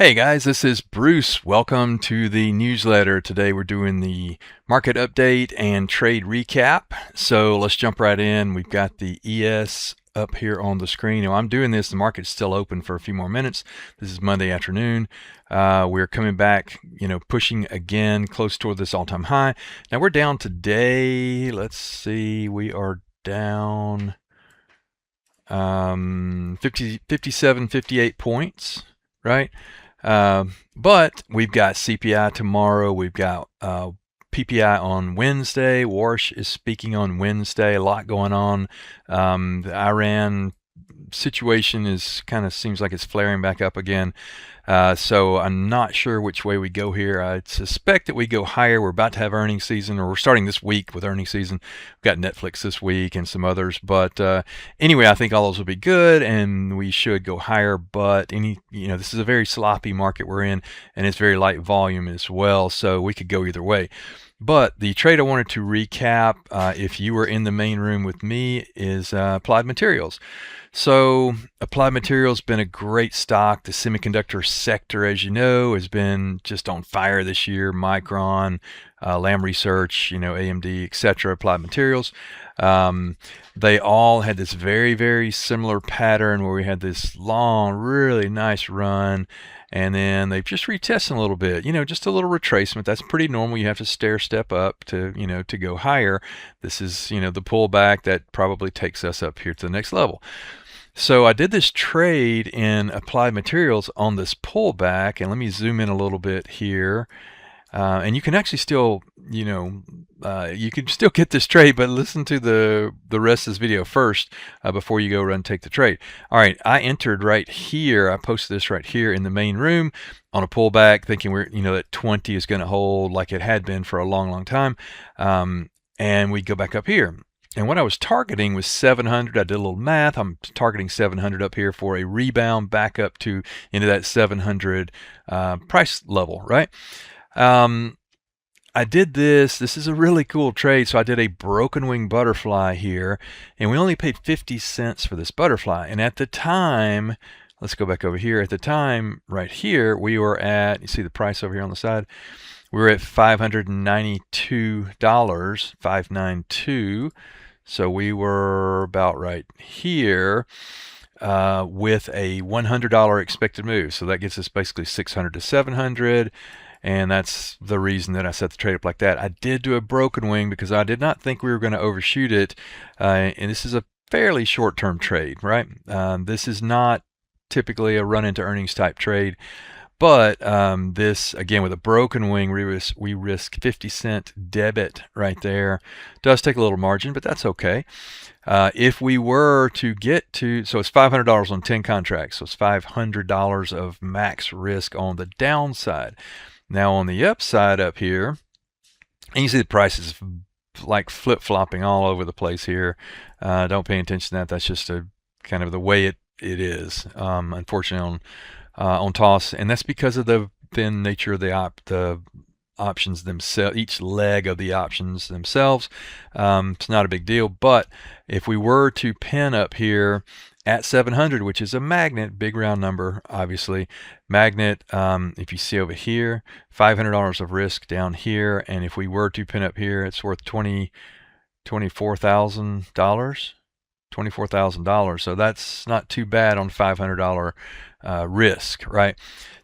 Hey guys, this is Bruce. Welcome to the newsletter. Today we're doing the market update and trade recap. So let's jump right in. We've got the ES up here on the screen. Now I'm doing this, the market's still open for a few more minutes. This is Monday afternoon. We're coming back, pushing again close toward this all-time high. Now we're down today. Let's see, we are down 57, 58 points, right? But we've got CPI tomorrow. We've got PPI on Wednesday. Warsh is speaking on Wednesday. A lot going on. The Iran situation is seems like it's flaring back up again. So I'm not sure which way we go here. I suspect that we go higher. We're about to have earnings season, or we're starting this week with earnings season. We've got Netflix this week and some others. But anyway, I think all those will be good, and we should go higher. But this is a very sloppy market we're in, and it's very light volume as well. So we could go either way. But the trade I wanted to recap, if you were in the main room with me, is Applied Materials. So Applied Materials has been a great stock. The semiconductor sector, as you know, has been just on fire this year. Micron, Lam Research, AMD, etc. Applied Materials. They all had this very, very similar pattern where we had this long, really nice run. And then they've just retested a little bit, just a little retracement. That's pretty normal. You have to stair step up to, to go higher. This is, the pullback that probably takes us up here to the next level. So I did this trade in Applied Materials on this pullback, and let me zoom in a little bit here. And you can actually still, you can still get this trade, but listen to the rest of this video first before you go run and take the trade. All right, I entered right here. I posted this right here in the main room on a pullback, thinking that 20 is going to hold like it had been for a long, long time. And we go back up here. And what I was targeting was 700. I did a little math. I'm targeting 700 up here for a rebound back up into that 700 price level, right? I did this. This is a really cool trade. So I did a broken wing butterfly here, and we only paid 50 cents for this butterfly. And at the time, let's go back over here. At the time, right here, we were at, you see the price over here on the side? We were at $592, 592. So we were about right here with a $100 expected move. So that gets us basically 600 to 700. And that's the reason that I set the trade up like that. I did do a broken wing because I did not think we were going to overshoot it. And this is a fairly short-term trade, right? This is not typically a run into earnings type trade. But this, again, with a broken wing, we risk 50 cent debit right there. Does take a little margin, but that's okay. If we were to get to, so it's $500 on 10 contracts. So it's $500 of max risk on the downside. Now on the upside up here, and you see the price is like flip-flopping all over the place here. Don't pay attention to that. That's just a kind of the way it is, unfortunately, on toss, and that's because of the thin nature of the options themselves, each leg of the options themselves. It's not a big deal, but if we were to pin up here at 700, which is a magnet, big round number, obviously, magnet, if you see over here, $500 of risk down here, and if we were to pin up here, it's worth $24,000. So that's not too bad on $500 risk, right?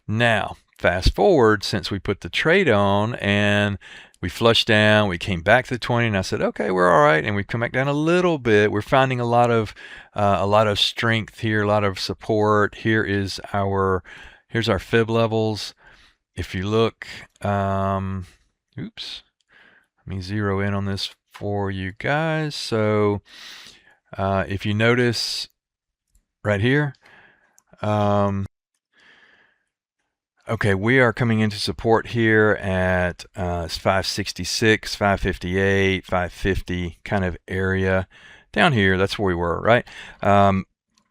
Now, fast forward, since we put the trade on and we flushed down, we came back to the 20, and I said, okay, we're all right, and we've come back down a little bit. We're finding a lot of strength here, a lot of support. Here's our fib levels. If you look, oops, let me zero in on this for you guys. So if you notice right here, okay, we are coming into support here at 566, 558, 550 kind of area. Down here, that's where we were, right?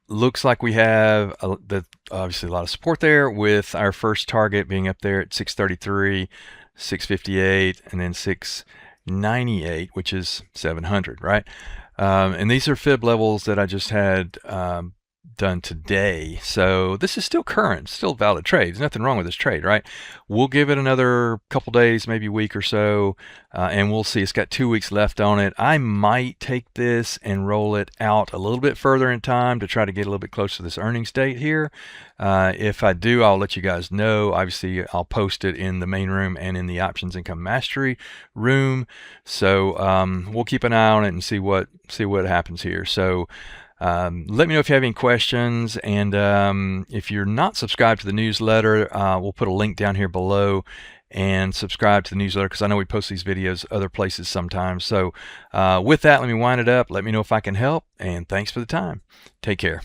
Looks like we have obviously a lot of support there, with our first target being up there at 633, 658, and then 698, which is 700, right? And these are fib levels that I just had done today. So this is still current, still valid trade. There's nothing wrong with this trade, right? We'll give it another couple days, maybe a week or so, and we'll see. It's got 2 weeks left on it. I might take this and roll it out a little bit further in time to try to get a little bit closer to this earnings date here. If I do, I'll let you guys know. Obviously, I'll post it in the main room and in the Options Income Mastery room. So we'll keep an eye on it and see what happens here. So let me know if you have any questions, and if you're not subscribed to the newsletter, we'll put a link down here below, and subscribe to the newsletter, because I know we post these videos other places sometimes. So with that, let me wind it up. Let me know if I can help, and thanks for the time. Take care.